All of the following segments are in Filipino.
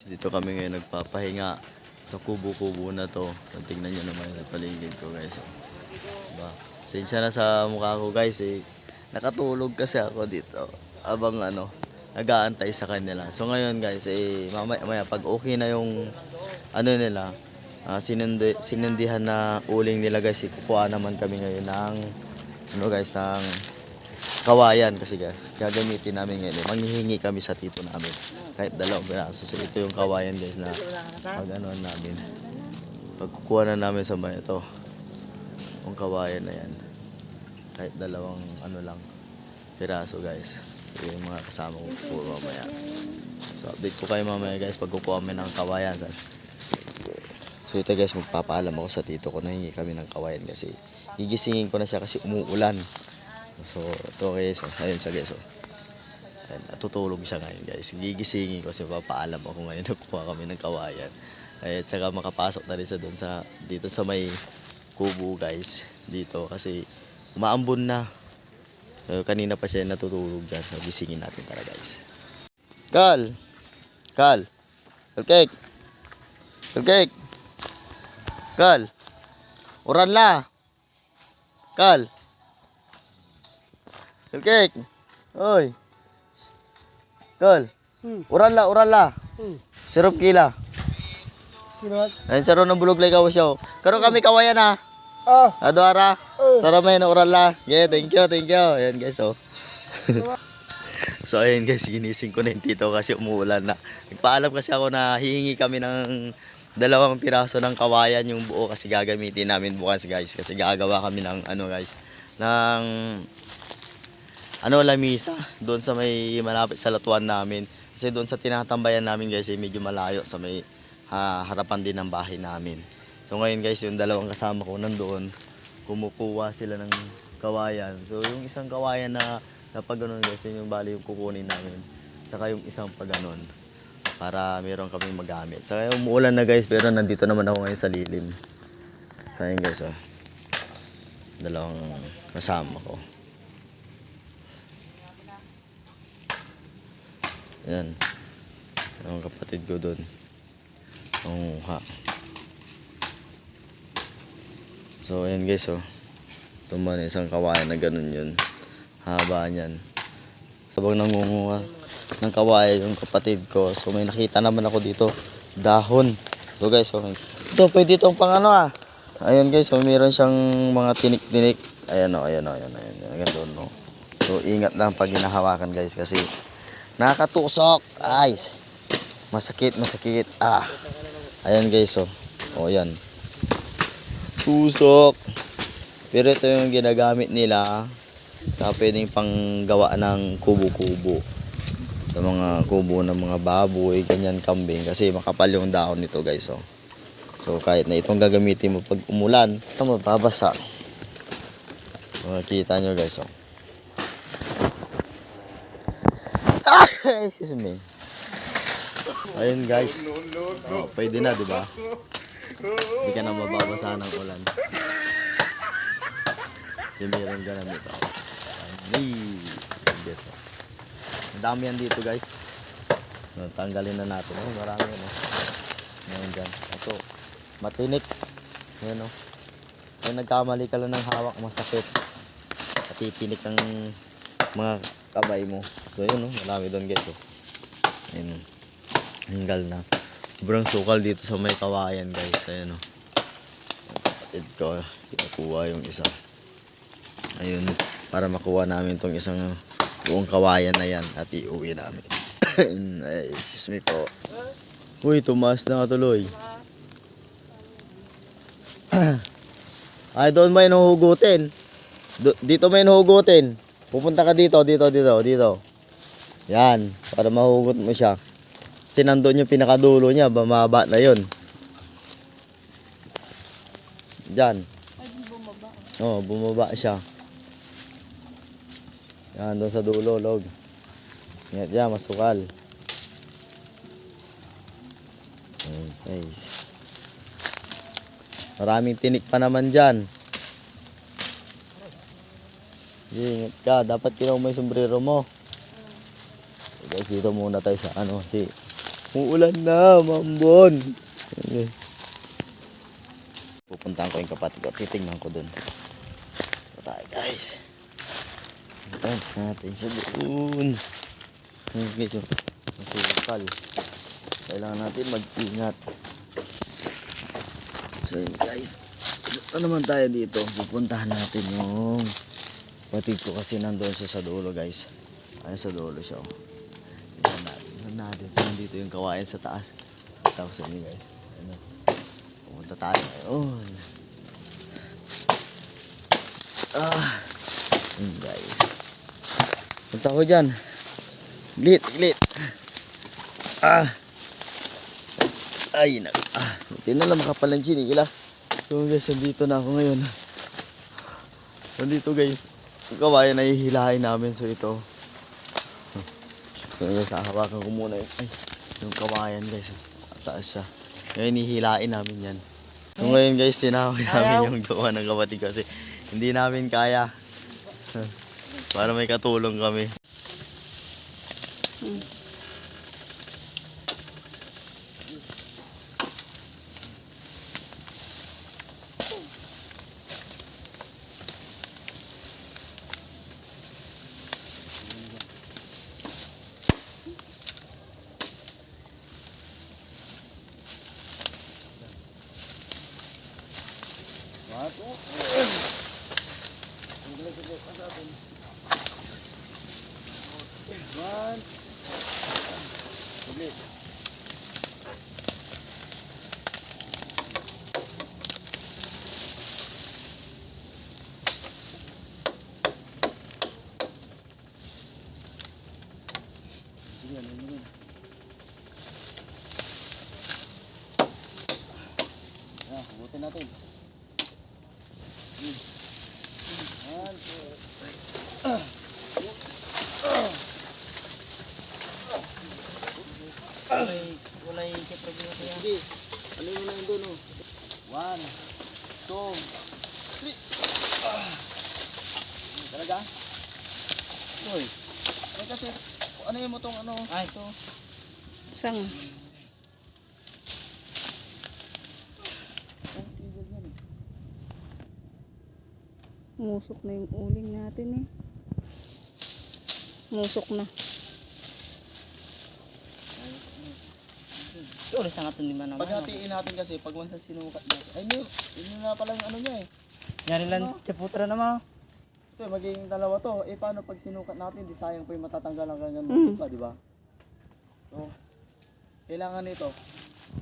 Dito kami ngayon nagpapahinga sa kubo-kubo na to. Tingnan nyo naman sa paligid ko guys. Diba? Sensya na sa mukha ko guys eh. Nakatulog kasi ako dito. Abang nag-aantay sa kanila. So ngayon guys eh mamaya pag okay na yung nila sinundihan na uling nila guys. Kukuha naman kami ngayon ng ng kawayan kasi gagamitin namin ngayon. Manghihingi kami sa tito namin. Kahit 2 piraso. So ito yung kawayan guys na pag-anuan namin. Pagkukuha na namin sa bahay ito. Yung kawayan na yan. Kahit 2 lang piraso guys. So yung mga kasama ko po mamaya. So update ko kayo mamaya guys pag kukuha kami ng kawayan. So ito guys magpapaalam ako sa tito ko na hingi kami ng kawayan kasi gigisingin ko na siya kasi umuulan. So ito guys, ayun siya guys. Ayun, natutulog siya ngayon guys. Gigisingin ko kasi papaalam ako ngayon nakuha kami ng kawayan. Ay at saka makapasok na rin siya doon dito sa may kubo guys. Dito kasi umaambon na. So, kanina pa siya natutulog dyan. So gisingin natin tara guys. Kal. Uran la. Kal. Cake. Oy. Kal. Uran la. Sirup kila. Ayun saro ng bulog lay kawas siya. Karo kami kawayan ha. Adwara. Saro may na uran la. Yeah, thank you. Ayan guys oh. So ayun guys, ginising ko na yung tito kasi umuulan na. Nagpaalam kasi ako na hihingi kami ng 2 piraso ng kawayan yung buo kasi gagamitin namin bukas guys. Kasi gagawa kami ng lamisa doon sa may malapit sa latuan namin kasi doon sa tinatambayan namin guys ay medyo malayo sa may harapan din ng bahay namin. So ngayon guys yung 2 kasama ko nandoon kumukuha sila ng kawayan. So yung isang kawayan na pag ganun guys yun yung bali yung kukunin namin saka yung isang pag ganun para meron kaming magamit. So umuulan na guys pero nandito naman ako ngayon sa lilim. So ayun guys 2 kasama ko. Yan. Yung kapatid ko doon. So ayan guys ito man isang kawayan na ganun yun. Haba niyan. Sabang nangunguha ng kawayan yung kapatid ko. So may nakita naman ako dito. Dahon. So guys ito pwede itong pang Ayan guys mayroon siyang mga tinik-tinik. Ayan. Ganun no. So ingat lang pag hinahawakan guys kasi nakakatusok. Ay. Masakit. Ayan guys yan. Tusok. Pero ito yung ginagamit nila sa pwedeng panggawa ng kubo-kubo. Sa mga kubo ng mga baboy, ganyan kambing kasi makapal yung dahon nito guys So kahit na itong gagamitin mo pag umulan, ito mababasa. Makikita nyo guys excuse me. Ayun guys. Pwede na, di ba? Hindi ka na mababasa ng ulan. Kasi meron ka na nito. Ang dami yan dito guys. Tanggalin na natin. Marami yan Ngayon dyan. Ito. Matinik. Ayan Kung nagkamali ka lang ng hawak, masakit. At titinik ng mga kabay mo. So yun marami doon guys Ayun hanggal na. Sobrang sukal dito sa may kawayan guys. Ayun kapatid ko kinukuha yung isa. Ayun para makuha namin tong isang buong kawayan na yan at iuwi namin. Ay, excuse me po. Uy, tumaas na nga tuloy. Ay, doon may nahugutin. Dito may nahugutin. Pupunta ka dito. Yan, para mahugot mo siya. Kasi nandun yung pinakadulo niya, bumaba na yun. Diyan. Bumaba siya. Yan, doon sa dulo, log. Yan, masukal. Guys. Maraming tinik pa naman dyan. Ingat ka, dapat kinuha mo yung sombrero mo. Guys, dito muna tayo sa Uulan na, mambon. Okay. Pupuntahan ko yung kapatid ko. Titingnan ko dun. Ito tayo guys. Puntahan natin siya doon. Okay, so. Masikal. Kailangan natin mag-ingat. So yun guys. Ito naman tayo dito. Pupuntahan natin yung kapatid ko kasi nandun siya sa dulo guys. Ayun sa dulo siya. Tignan natin. Nandito yung kawayan sa taas. Kita ko sa inyo guys. Ano? Pumunta tayo ngayon. Yun guys. Punta ko dyan. Glit, glit. Ay, buti na lang makapalang chinigila. So guys, nandito na ako ngayon. Nandito guys. Yung kawayan na hihilahin namin. So ito. So guys, hawakan ko muna yung kawayan guys. Taas siya. Ngayon hihilain namin yan. So ngayon guys, tinawag namin yung gawa ng kapatid kasi hindi namin kaya. Para may katulong kami. Butin natin. Kulay problema ko yan. Sige. Ano yung lang doon oh. 1, 2, 3. Talaga? Uy. Ay kasi, ano yung mo tong ano? Ay, ito. Sang. Musok na yung uling natin eh. Musok na. Ulit sa natin lima naman. Paghatiin natin kasi pag once sinukat natin. Ay, yun na pala yung ano niya eh. Yari lang chaputra naman. Ito, magiging dalawa to. Eh, paano pag sinukat natin, di sayang pa yung matatanggal ang ganyan pa, di ba? So, kailangan nito.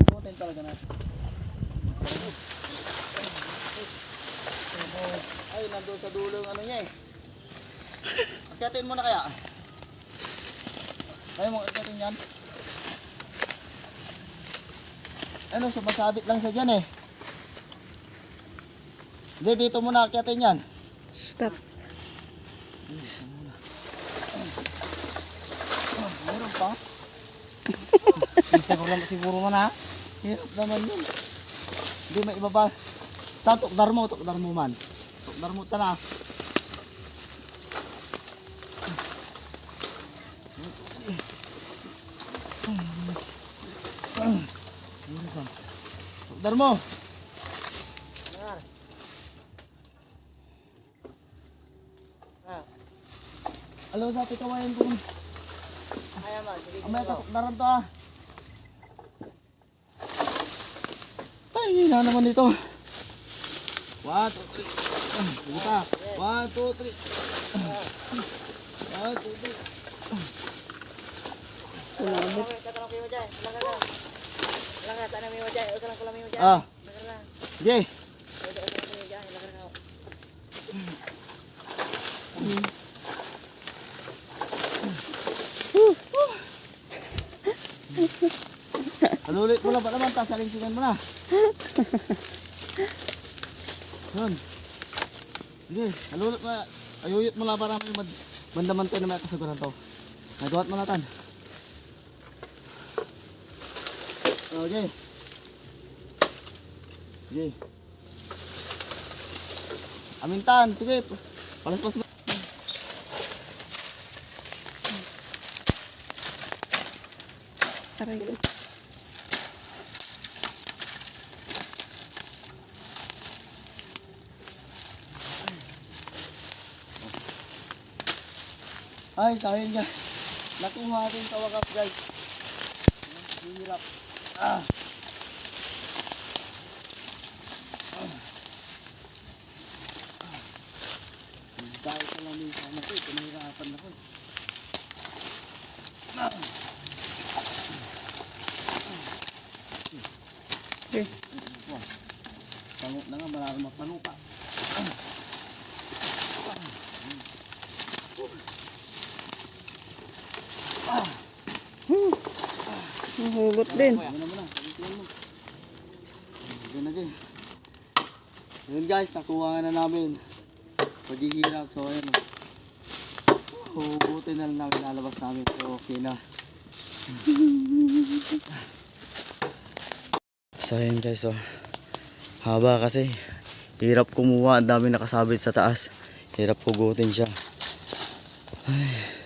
Puputin talaga natin. Ay, nandun sa dulo yung ano niya eh. Akyatin mo na kaya. Kaya mo akyatin yan. Ano, sumasabit lang sa dyan eh. Hindi, dito muna akyatin yan. Stop. Meron pa? Isa ko lang siguro man ha. Hirap naman yun. Hindi may ibaba. Tukdar mo man. Tukdar mo tala. Tukdar mo. Alo sa kawayan ko. Amay katukdaran to ah. Ay, na naman dito. 1, 2, 3. Sige pa. 1, 2, 3. 1, 2, 3. Ah. Sige. Halulit mo lang ba naman, saling-singan mo na. Yun. Sige, halulit mo. Ayuyot mo lang para may bandaman tayo na may kasaguran to. Nagawa mo natin. Okay. Sige. Amintan, sige. Palas-pas mo. Aray. Ay, sayang guys. Nakuha natin sa wakas guys. Hirap. Ah. Dahil sa lamig sa ano ko, pinahirapan ako. Okay. Pangot na nga, marami mapanupa. Nahugot din. Ano mo na, pagkikilan mo. Yan na din. Yun guys, nakuha na namin. Paghihirap, so ayan. Hugutin na lang namin lalabas namin. So okay na. So ayan guys, so haba kasi. Hirap kumuha, ang dami nakasabit sa taas. Hirap hugutin siya. Ay.